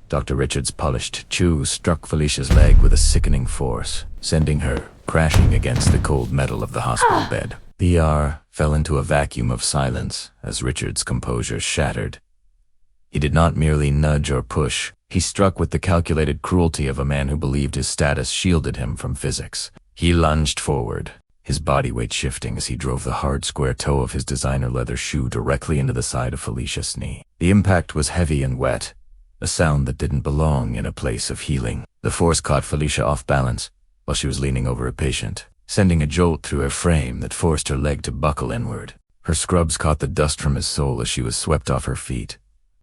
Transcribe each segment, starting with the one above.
Dr. Richard's polished chew struck Felicia's leg with a sickening force, sending her crashing against the cold metal of the hospital bed. The ER fell into a vacuum of silence as Richard's composure shattered. He did not merely nudge or push. He struck with the calculated cruelty of a man who believed his status shielded him from physics. He lunged forward, his body weight shifting as he drove the hard square toe of his designer leather shoe directly into the side of Felicia's knee. The impact was heavy and wet, a sound that didn't belong in a place of healing. The force caught Felicia off balance while she was leaning over a patient, sending a jolt through her frame that forced her leg to buckle inward. Her scrubs caught the dust from his sole as she was swept off her feet,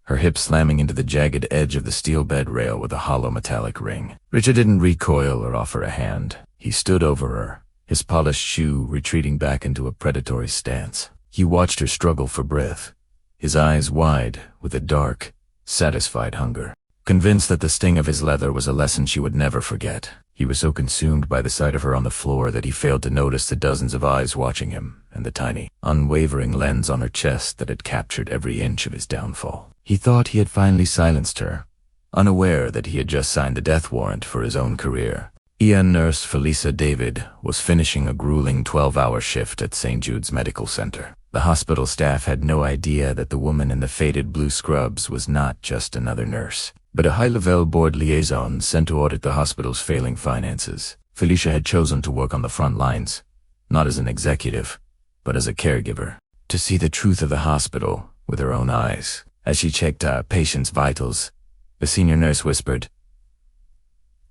her hip slamming into the jagged edge of the steel bed rail with a hollow metallic ring. Richard didn't recoil or offer a hand. He stood over her, his polished shoe retreating back into a predatory stance. He watched her struggle for breath, his eyes wide with a dark, satisfied hunger. Convinced that the sting of his leather was a lesson she would never forget, he was so consumed by the sight of her on the floor that he failed to notice the dozens of eyes watching him and the tiny, unwavering lens on her chest that had captured every inch of his downfall. He thought he had finally silenced her, unaware that he had just signed the death warrant for his own career. Nurse Felicia David was finishing a grueling 12-hour shift at St. Jude's Medical Center. The hospital staff had no idea that the woman in the faded blue scrubs was not just another nurse, but a high-level board liaison sent to audit the hospital's failing finances. Felicia had chosen to work on the front lines, not as an executive, but as a caregiver, to see the truth of the hospital with her own eyes. As she checked patients' vitals, the senior nurse whispered,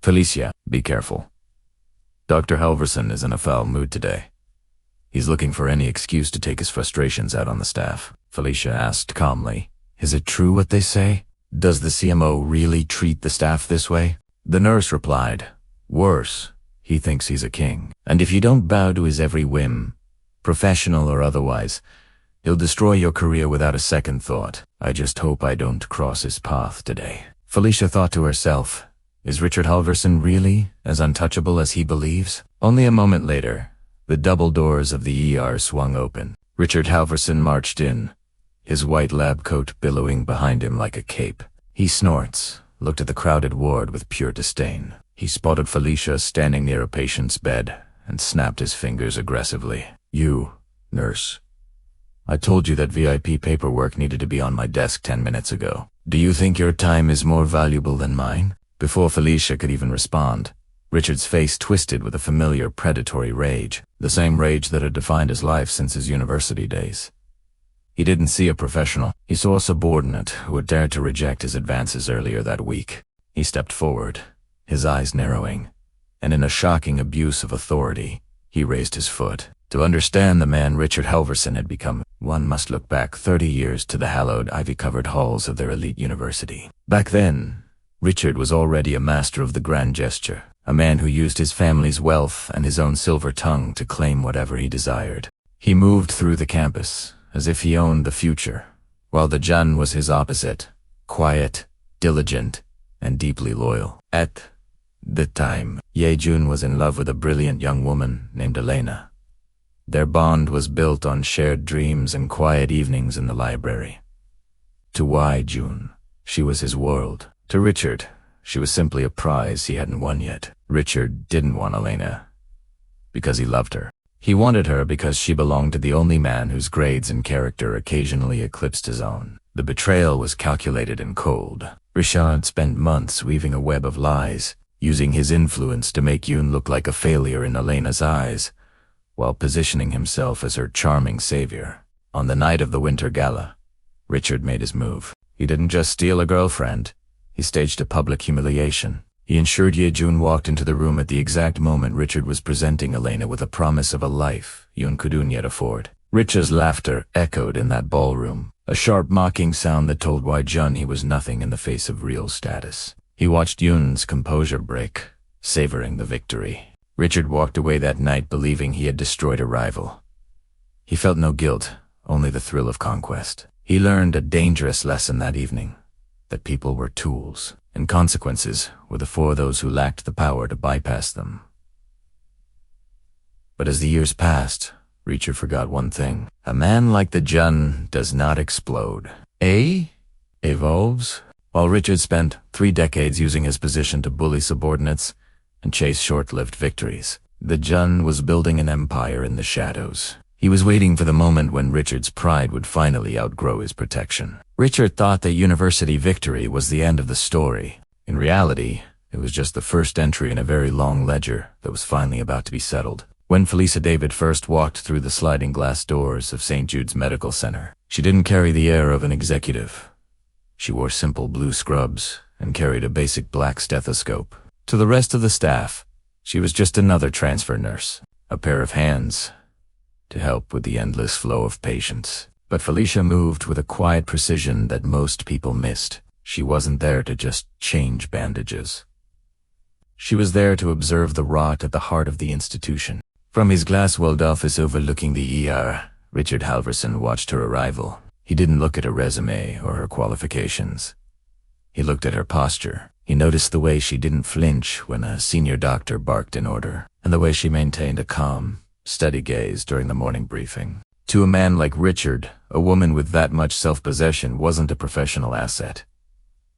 "Felicia, be careful. Dr. Halverson is in a foul mood today. He's looking for any excuse to take his frustrations out on the staff." Felicia asked calmly, "Is it true what they say? Does the CMO really treat the staff this way?" The nurse replied, "Worse, he thinks he's a king. And if you don't bow to his every whim, professional or otherwise, he'll destroy your career without a second thought. I just hope I don't cross his path today." Felicia thought to herself, is Richard Halverson really as untouchable as he believes? Only a moment later, the double doors of the ER swung open. Richard Halverson marched in, his white lab coat billowing behind him like a cape. He snorts, looked at the crowded ward with pure disdain. He spotted Felicia standing near a patient's bed and snapped his fingers aggressively. "You, nurse. I told you that VIP paperwork needed to be on my desk 10 minutes ago. Do you think your time is more valuable than mine?" Before Felicia could even respond, Richard's face twisted with a familiar predatory rage, the same rage that had defined his life since his university days. He didn't see a professional. He saw a subordinate who had dared to reject his advances earlier that week. He stepped forward, his eyes narrowing, and in a shocking abuse of authority, he raised his foot. To understand the man Richard Halverson had become, one must look back 30 years to the hallowed, ivy-covered halls of their elite university. Back then, Richard was already a master of the grand gesture, a man who used his family's wealth and his own silver tongue to claim whatever he desired. He moved through the campus as if he owned the future, while the Jun was his opposite, quiet, diligent, and deeply loyal. At the time, Ye Jun was in love with a brilliant young woman named Elena. Their bond was built on shared dreams and quiet evenings in the library. To Ye Jun, she was his world. To Richard, she was simply a prize he hadn't won yet. Richard didn't want Elena because he loved her. He wanted her because she belonged to the only man whose grades and character occasionally eclipsed his own. The betrayal was calculated and cold. Richard spent months weaving a web of lies, using his influence to make Yoon look like a failure in Elena's eyes, while positioning himself as her charming savior. On the night of the winter gala, Richard made his move. He didn't just steal a girlfriend. He staged a public humiliation. He ensured Ye Jun walked into the room at the exact moment Richard was presenting Elena with a promise of a life Yoon couldn't yet afford. Richard's laughter echoed in that ballroom, a sharp mocking sound that told Ye Jun he was nothing in the face of real status. He watched Yoon's composure break, savoring the victory. Richard walked away that night believing he had destroyed a rival. He felt no guilt, only the thrill of conquest. He learned a dangerous lesson that evening, that people were tools, and consequences were for those who lacked the power to bypass them. But as the years passed, Richard forgot one thing. A man like the Jun does not explode. A evolves While Richard spent 3 decades using his position to bully subordinates and chase short-lived victories, the Jun was building an empire in the shadows. He was waiting for the moment when Richard's pride would finally outgrow his protection. Richard thought that university victory was the end of the story. In reality, it was just the first entry in a very long ledger that was finally about to be settled. When Felicia David first walked through the sliding glass doors of St. Jude's Medical Center, she didn't carry the air of an executive. She wore simple blue scrubs and carried a basic black stethoscope. To the rest of the staff, she was just another transfer nurse, a pair of hands to help with the endless flow of patients. But Felicia moved with a quiet precision that most people missed. She wasn't there to just change bandages. She was there to observe the rot at the heart of the institution. From his glass-walled office overlooking the ER, Richard Halverson watched her arrival. He didn't look at her resume or her qualifications. He looked at her posture. He noticed the way she didn't flinch when a senior doctor barked an order, and the way she maintained a calm, steady gaze during the morning briefing. To a man like Richard, a woman with that much self-possession wasn't a professional asset.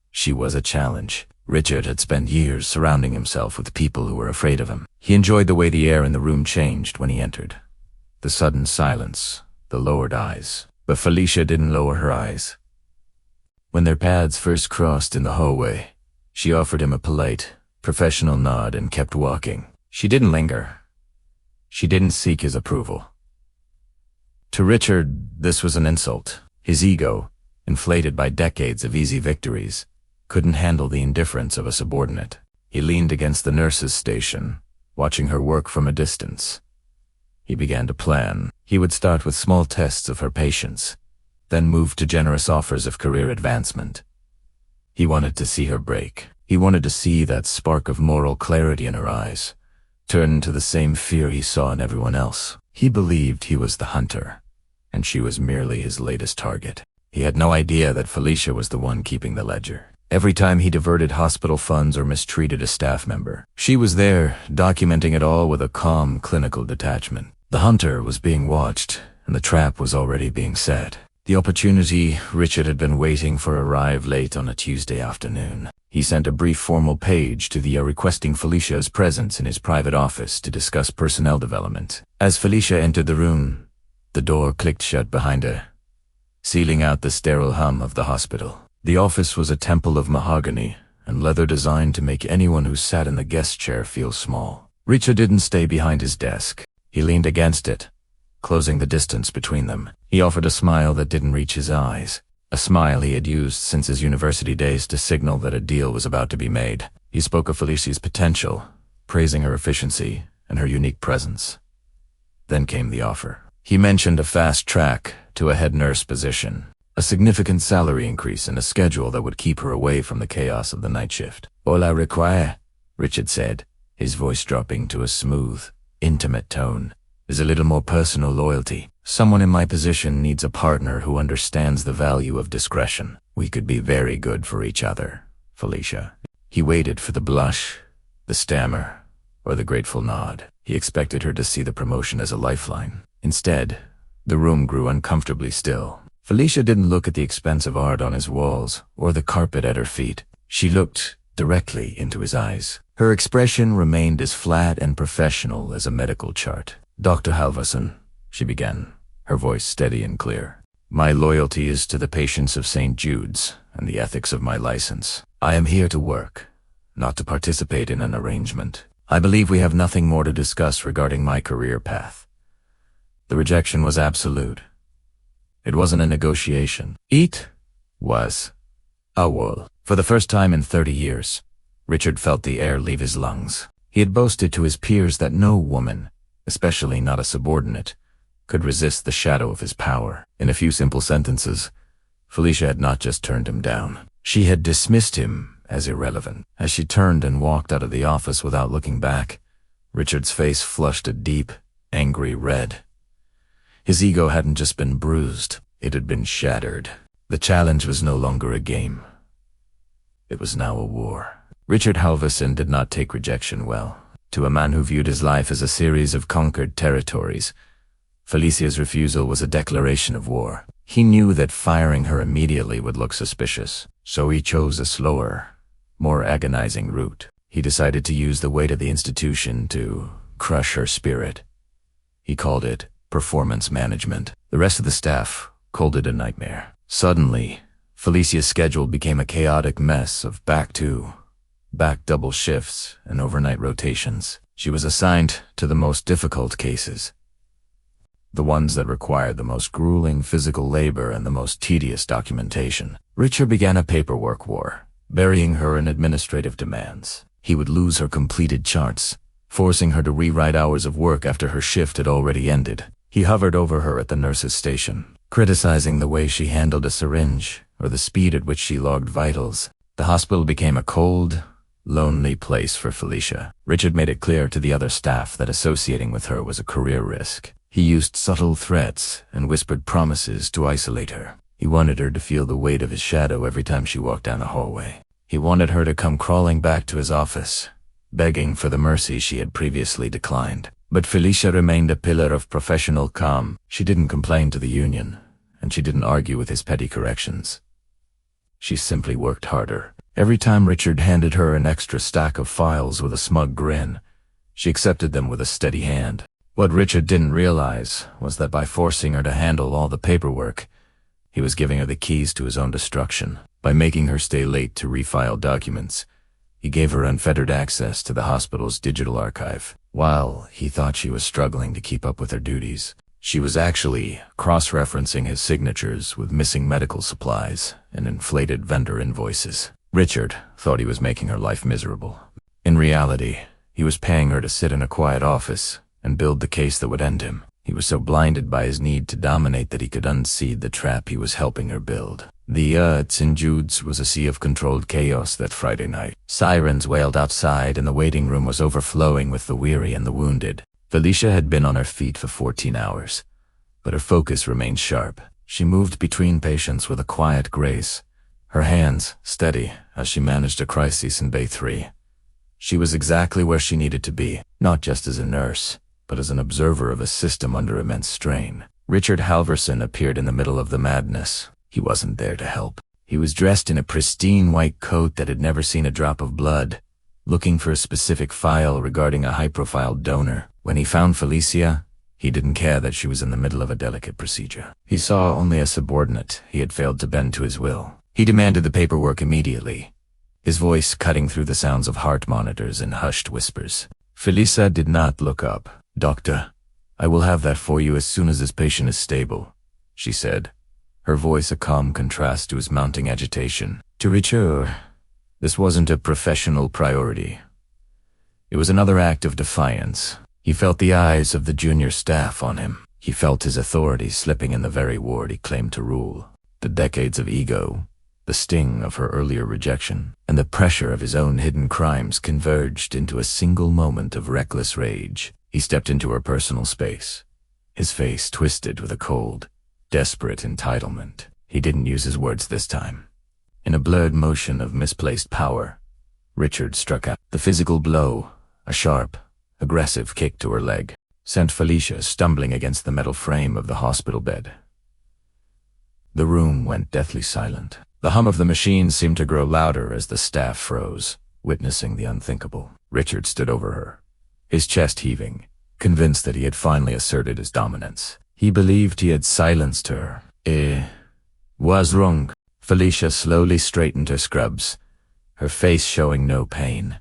She was a challenge. Richard had spent years surrounding himself with people who were afraid of him. He enjoyed the way the air in the room changed when he entered. The sudden silence, the lowered eyes. But Felicia didn't lower her eyes. When their paths first crossed in the hallway, she offered him a polite, professional nod and kept walking. She didn't linger. She didn't seek his approval. To Richard, this was an insult. His ego, inflated by decades of easy victories, couldn't handle the indifference of a subordinate. He leaned against the nurse's station, watching her work from a distance. He began to plan. He would start with small tests of her patience, then move to generous offers of career advancement. He wanted to see her break. He wanted to see that spark of moral clarity in her eyes turn to the same fear he saw in everyone else. He believed he was the hunter, and she was merely his latest target. He had no idea that Felicia was the one keeping the ledger. Every time he diverted hospital funds or mistreated a staff member, she was there, documenting it all with a calm, clinical detachment. The hunter was being watched, and the trap was already being set. The opportunity Richard had been waiting for arrived late on a Tuesday afternoon. He sent a brief formal page to the requesting Felicia's presence in his private office to discuss personnel development. As Felicia entered the room, the door clicked shut behind her, sealing out the sterile hum of the hospital. The office was a temple of mahogany and leather designed to make anyone who sat in the guest chair feel small. Richard didn't stay behind his desk. He leaned against it, closing the distance between them. He offered a smile that didn't reach his eyes, a smile he had used since his university days to signal that a deal was about to be made. He spoke of Felicia's potential, praising her efficiency and her unique presence. Then came the offer. He mentioned a fast track to a head nurse position, a significant salary increase and a schedule that would keep her away from the chaos of the night shift. "All I require," Richard said, his voice dropping to a smooth, intimate tone, "is a little more personal loyalty. Someone in my position needs a partner who understands the value of discretion. We could be very good for each other, Felicia." He waited for the blush, the stammer, or the grateful nod. He expected her to see the promotion as a lifeline. Instead, the room grew uncomfortably still. Felicia didn't look at the expensive art on his walls or the carpet at her feet. She looked directly into his eyes. Her expression remained as flat and professional as a medical chart. "Dr. Halverson," she began, her voice steady and clear, "my loyalty is to the patients of St. Jude's and the ethics of my license. I am here to work, not to participate in an arrangement. I believe we have nothing more to discuss regarding my career path." The rejection was absolute. It wasn't a negotiation. It was a wall. For the first time in 30 years, Richard felt the air leave his lungs. He had boasted to his peers that no woman, especially not a subordinate, could resist the shadow of his power. In a few simple sentences, Felicia had not just turned him down. She had dismissed him as irrelevant. As she turned and walked out of the office without looking back, Richard's face flushed a deep, angry red. His ego hadn't just been bruised, it had been shattered. The challenge was no longer a game. It was now a war. Richard Halverson did not take rejection well. To a man who viewed his life as a series of conquered territories, Felicia's refusal was a declaration of war. He knew that firing her immediately would look suspicious. So he chose a slower, more agonizing route. He decided to use the weight of the institution to crush her spirit. He called it performance management. The rest of the staff called it a nightmare. Suddenly, Felicia's schedule became a chaotic mess of back double shifts and overnight rotations. She was assigned to the most difficult cases, the ones that required the most grueling physical labor and the most tedious documentation. Richard began a paperwork war, burying her in administrative demands. He would lose her completed charts, forcing her to rewrite hours of work after her shift had already ended. He hovered over her at the nurse's station, criticizing the way she handled a syringe or the speed at which she logged vitals. The hospital became a cold, lonely place for Felicia. Richard made it clear to the other staff that associating with her was a career risk. He used subtle threats and whispered promises to isolate her. He wanted her to feel the weight of his shadow every time she walked down a hallway. He wanted her to come crawling back to his office, begging for the mercy she had previously declined. But Felicia remained a pillar of professional calm. She didn't complain to the union, and she didn't argue with his petty corrections. She simply worked harder. Every time Richard handed her an extra stack of files with a smug grin, she accepted them with a steady hand. What Richard didn't realize was that by forcing her to handle all the paperwork, he was giving her the keys to his own destruction. By making her stay late to refile documents, he gave her unfettered access to the hospital's digital archive. While he thought she was struggling to keep up with her duties, she was actually cross-referencing his signatures with missing medical supplies and inflated vendor invoices. Richard thought he was making her life miserable. In reality, he was paying her to sit in a quiet office and build the case that would end him. He was so blinded by his need to dominate that he could unseat the trap he was helping her build. The St. Jude's was a sea of controlled chaos that Friday night. Sirens wailed outside and the waiting room was overflowing with the weary and the wounded. Felicia had been on her feet for 14 hours, but her focus remained sharp. She moved between patients with a quiet grace, her hands steady as she managed a crisis in Bay 3. She was exactly where she needed to be, not just as a nurse, but as an observer of a system under immense strain. Richard Halverson appeared in the middle of the madness. He wasn't there to help. He was dressed in a pristine white coat that had never seen a drop of blood, looking for a specific file regarding a high-profile donor. When he found Felicia, he didn't care that she was in the middle of a delicate procedure. He saw only a subordinate he had failed to bend to his will. He demanded the paperwork immediately, his voice cutting through the sounds of heart monitors and hushed whispers. Felicia did not look up. "Doctor, I will have that for you as soon as this patient is stable," she said, her voice a calm contrast to his mounting agitation. To Richard, this wasn't a professional priority. It was another act of defiance. He felt the eyes of the junior staff on him. He felt his authority slipping in the very ward he claimed to rule. The decades of ego, the sting of her earlier rejection, and the pressure of his own hidden crimes converged into a single moment of reckless rage. He stepped into her personal space, his face twisted with a cold, desperate entitlement. He didn't use his words this time. In a blurred motion of misplaced power, Richard struck out. The physical blow, a sharp, aggressive kick to her leg, sent Felicia stumbling against the metal frame of the hospital bed. The room went deathly silent. The hum of the machine seemed to grow louder as the staff froze, witnessing the unthinkable. Richard stood over her, his chest heaving, convinced that he had finally asserted his dominance. He believed he had silenced her. Was wrong. Felicia slowly straightened her scrubs, her face showing no pain,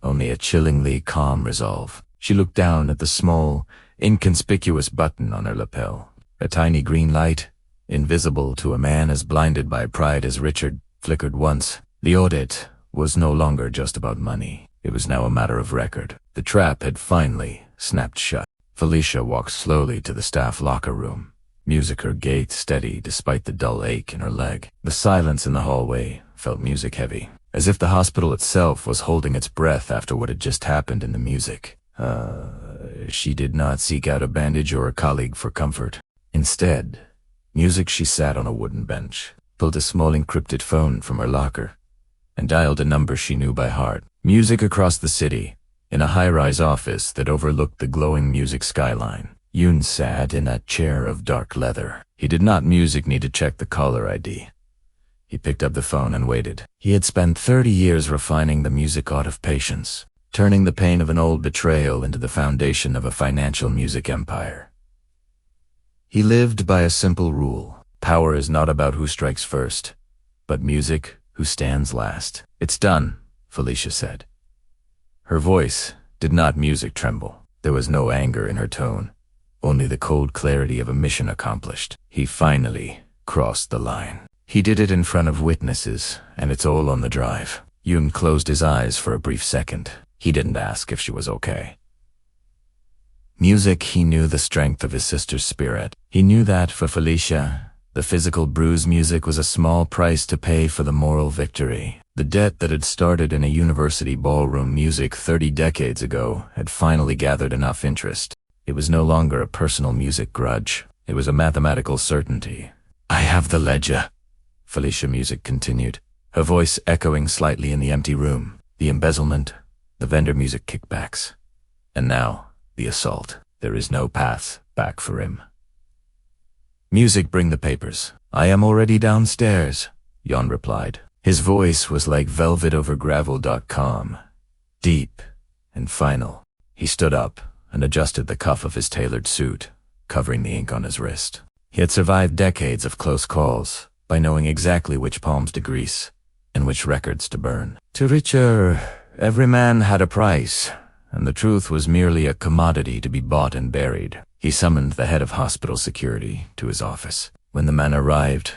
only a chillingly calm resolve. She looked down at the small, inconspicuous button on her lapel. A tiny green light, invisible to a man as blinded by pride as Richard, flickered once. The audit was no longer just about money. It was now a matter of record. The trap had finally snapped shut. Felicia walked slowly to the staff locker room, music her gait steady despite the dull ache in her leg. The silence in the hallway felt music-heavy, as if the hospital itself was holding its breath after what had just happened in the music. She did not seek out a bandage or a colleague for comfort. Instead, she sat on a wooden bench, pulled a small encrypted phone from her locker, and dialed a number she knew by heart. Music across the city, in a high-rise office that overlooked the glowing music skyline. Yoon sat in a chair of dark leather. He did not need to check the caller ID. He picked up the phone and waited. He had spent 30 years refining the music art of patience, turning the pain of an old betrayal into the foundation of a financial music empire. He lived by a simple rule. Power is not about who strikes first, but music who stands last. "It's done," Felicia said. Her voice did not music tremble. There was no anger in her tone, only the cold clarity of a mission accomplished. He finally crossed the line. He did it in front of witnesses, and it's all on the drive. Yoon closed his eyes for a brief second. He didn't ask if she was okay. Music, he knew the strength of his sister's spirit. He knew that, for Felicia, the physical bruise music was a small price to pay for the moral victory. The debt that had started in a university ballroom music 30 decades ago had finally gathered enough interest. It was no longer a personal music grudge. It was a mathematical certainty. "I have the ledger," Felicia music continued, her voice echoing slightly in the empty room. The embezzlement, the vendor music kickbacks, and now the assault. There is no path back for him. "Music, bring the papers." "I am already downstairs," Jon replied. His voice was like velvet over gravel.com, deep and final. He stood up and adjusted the cuff of his tailored suit, covering the ink on his wrist. He had survived decades of close calls by knowing exactly which palms to grease and which records to burn. To Richard, every man had a price, and the truth was merely a commodity to be bought and buried. He summoned the head of hospital security to his office. When the man arrived,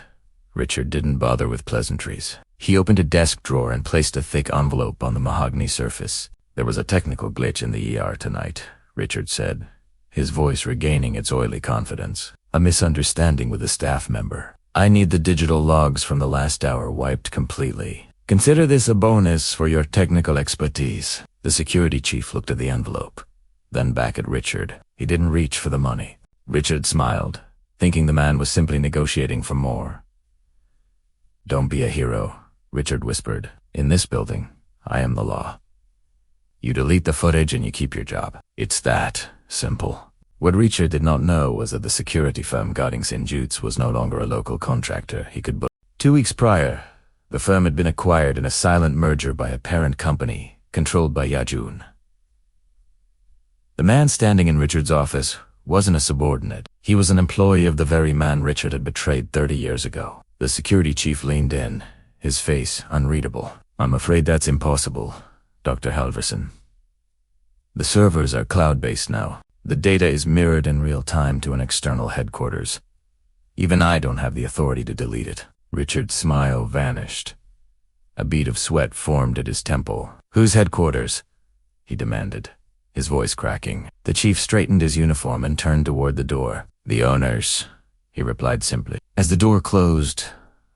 Richard didn't bother with pleasantries. He opened a desk drawer and placed a thick envelope on the mahogany surface. "There was a technical glitch in the ER tonight," Richard said, his voice regaining its oily confidence. "A misunderstanding with a staff member. I need the digital logs from the last hour wiped completely. Consider this a bonus for your technical expertise." The security chief looked at the envelope, then back at Richard. He didn't reach for the money. Richard smiled, thinking the man was simply negotiating for more. "Don't be a hero," Richard whispered. "In this building, I am the law. You delete the footage and you keep your job. It's that simple." What Richard did not know was that the security firm guarding St. Jude's was no longer a local contractor he could book. 2 weeks prior, the firm had been acquired in a silent merger by a parent company controlled by Yajun. The man standing in Richard's office wasn't a subordinate. He was an employee of the very man Richard had betrayed 30 years ago. The security chief leaned in, his face unreadable. "I'm afraid that's impossible, Dr. Halverson. The servers are cloud-based now. The data is mirrored in real time to an external headquarters. Even I don't have the authority to delete it." Richard's smile vanished. A bead of sweat formed at his temple. "Whose headquarters?" he demanded, his voice cracking. The chief straightened his uniform and turned toward the door. "The owners," he replied simply. As the door closed,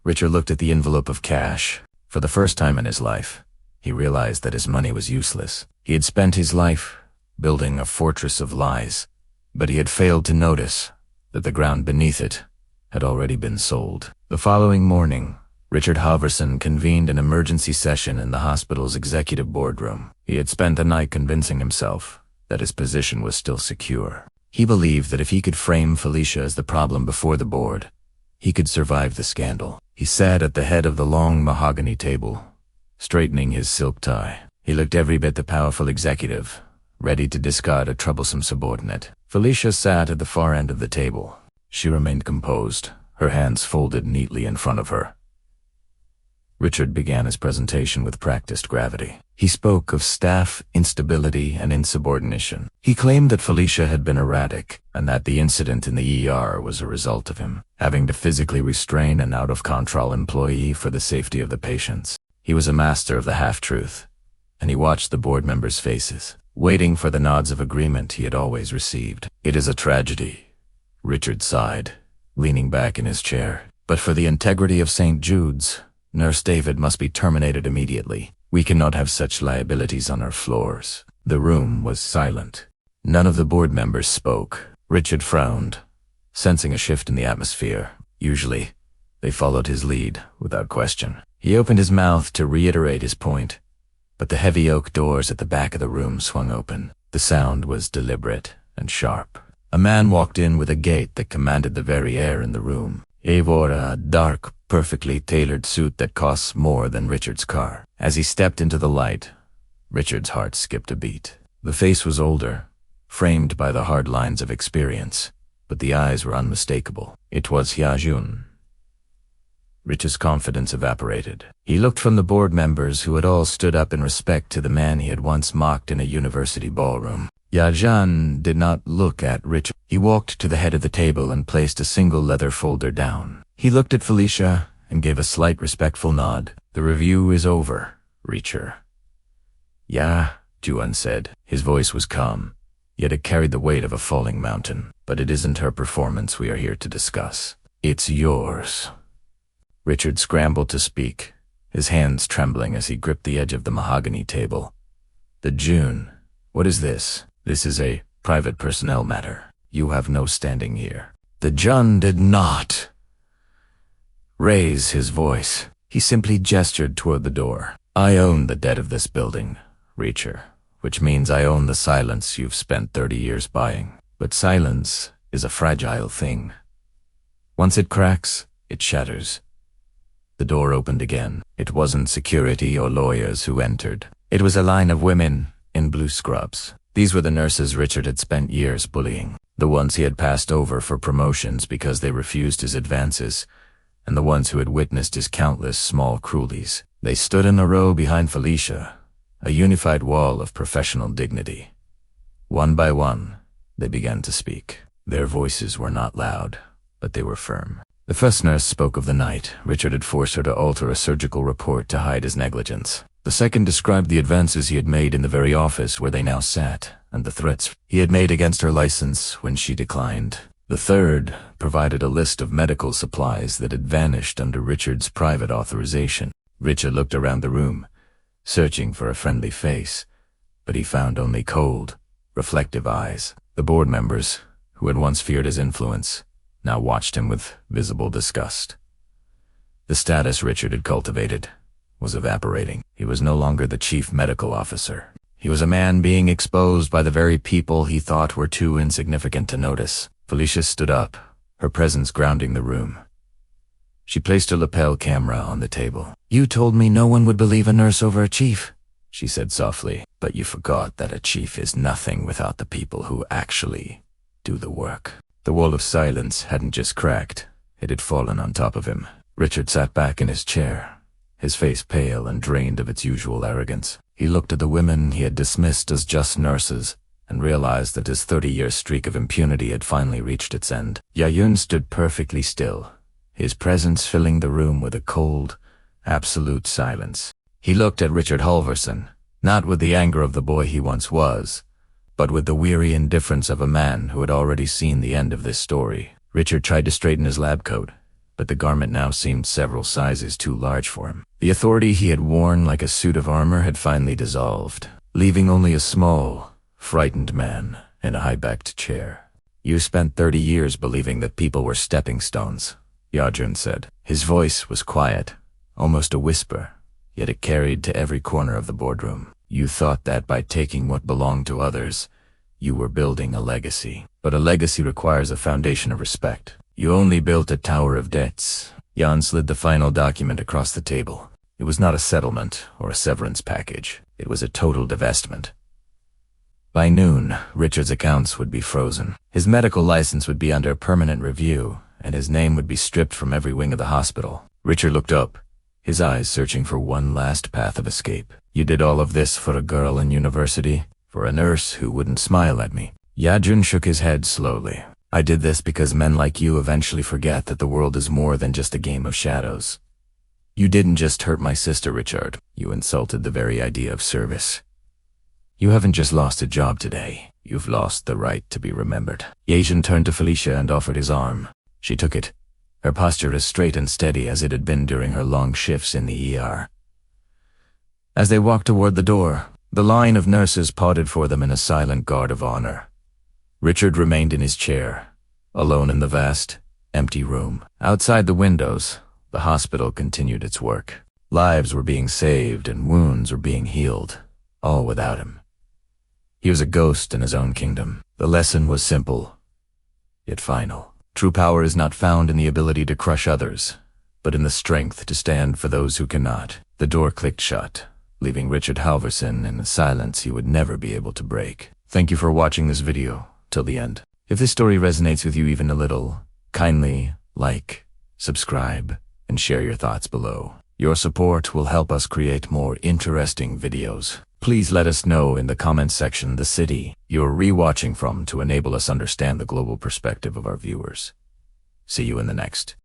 Richard looked at the envelope of cash. For the first time in his life, he realized that his money was useless. He had spent his life building a fortress of lies, but he had failed to notice that the ground beneath it had already been sold. The following morning, Richard Halverson convened an emergency session in the hospital's executive boardroom. He had spent the night convincing himself that his position was still secure. He believed that if he could frame Felicia as the problem before the board, he could survive the scandal. He sat at the head of the long mahogany table, straightening his silk tie. He looked every bit the powerful executive, ready to discard a troublesome subordinate. Felicia sat at the far end of the table. She remained composed, her hands folded neatly in front of her. Richard began his presentation with practiced gravity. He spoke of staff instability and insubordination. He claimed that Felicia had been erratic, and that the incident in the ER was a result of him having to physically restrain an out-of-control employee for the safety of the patients. He was a master of the half-truth, and he watched the board members' faces, waiting for the nods of agreement he had always received. "It is a tragedy," Richard sighed, leaning back in his chair. "But for the integrity of St. Jude's, Nurse David must be terminated immediately. We cannot have such liabilities on our floors." The room was silent. None of the board members spoke. Richard frowned, sensing a shift in the atmosphere. Usually, they followed his lead without question. He opened his mouth to reiterate his point, but the heavy oak doors at the back of the room swung open. The sound was deliberate and sharp. A man walked in with a gait that commanded the very air in the room. He wore a dark perfectly tailored suit that costs more than Richard's car. As he stepped into the light, Richard's heart skipped a beat. The face was older, framed by the hard lines of experience, but the eyes were unmistakable. It was Hyajun. Rich's confidence evaporated. He looked from the board members who had all stood up in respect to the man he had once mocked in a university ballroom. Yajan did not look at Richard. He walked to the head of the table and placed a single leather folder down. He looked at Felicia and gave a slight respectful nod. "The review is over, Reacher." "Yeah," Juan said. His voice was calm, yet it carried the weight of a falling mountain. "But it isn't her performance we are here to discuss. It's yours." Richard scrambled to speak, his hands trembling as he gripped the edge of the mahogany table. "The June. What is this? This is a private personnel matter. You have no standing here." The Jun did not raise his voice. He simply gestured toward the door. "I own the debt of this building, Reacher, which means I own the silence you've spent 30 years buying. But silence is a fragile thing. Once it cracks, it shatters." The door opened again. It wasn't security or lawyers who entered. It was a line of women in blue scrubs. These were the nurses Richard had spent years bullying, the ones he had passed over for promotions because they refused his advances, and the ones who had witnessed his countless small cruelties. They stood in a row behind Felicia, a unified wall of professional dignity. One by one, they began to speak. Their voices were not loud, but they were firm. The first nurse spoke of the night Richard had forced her to alter a surgical report to hide his negligence. The second described the advances he had made in the very office where they now sat, and the threats he had made against her license when she declined. The third provided a list of medical supplies that had vanished under Richard's private authorization. Richard looked around the room, searching for a friendly face, but he found only cold, reflective eyes. The board members, who had once feared his influence, now watched him with visible disgust. The status Richard had cultivated was evaporating. He was no longer the chief medical officer. He was a man being exposed by the very people he thought were too insignificant to notice. Felicia stood up, her presence grounding the room. She placed her lapel camera on the table. "You told me no one would believe a nurse over a chief," she said softly. "But you forgot that a chief is nothing without the people who actually do the work." The wall of silence hadn't just cracked, it had fallen on top of him. Richard sat back in his chair, his face pale and drained of its usual arrogance. He looked at the women he had dismissed as just nurses and realized that his 30-year streak of impunity had finally reached its end. Yayun stood perfectly still, his presence filling the room with a cold, absolute silence. He looked at Richard Halverson, not with the anger of the boy he once was, but with the weary indifference of a man who had already seen the end of this story. Richard tried to straighten his lab coat, but the garment now seemed several sizes too large for him. The authority he had worn like a suit of armor had finally dissolved, leaving only a small, frightened man in a high-backed chair. "You spent 30 years believing that people were stepping stones," Yajun said. His voice was quiet, almost a whisper, yet it carried to every corner of the boardroom. "You thought that by taking what belonged to others, you were building a legacy. But a legacy requires a foundation of respect. You only built a tower of debts." Jan slid the final document across the table. It was not a settlement or a severance package. It was a total divestment. By noon, Richard's accounts would be frozen. His medical license would be under permanent review, and his name would be stripped from every wing of the hospital. Richard looked up, his eyes searching for one last path of escape. "You did all of this for a girl in university? For a nurse who wouldn't smile at me?" Yajun shook his head slowly. "I did this because men like you eventually forget that the world is more than just a game of shadows. You didn't just hurt my sister, Richard. You insulted the very idea of service. You haven't just lost a job today. You've lost the right to be remembered." Yajun turned to Felicia and offered his arm. She took it, her posture as straight and steady as it had been during her long shifts in the ER. As they walked toward the door, the line of nurses parted for them in a silent guard of honor. Richard remained in his chair, alone in the vast, empty room. Outside the windows, the hospital continued its work. Lives were being saved and wounds were being healed, all without him. He was a ghost in his own kingdom. The lesson was simple, yet final. True power is not found in the ability to crush others, but in the strength to stand for those who cannot. The door clicked shut, leaving Richard Halverson in a silence he would never be able to break. Thank you for watching this video till the end. If this story resonates with you even a little, kindly like, subscribe, and share your thoughts below. Your support will help us create more interesting videos. Please let us know in the comments section the city you're rewatching from to enable us understand the global perspective of our viewers. See you in the next.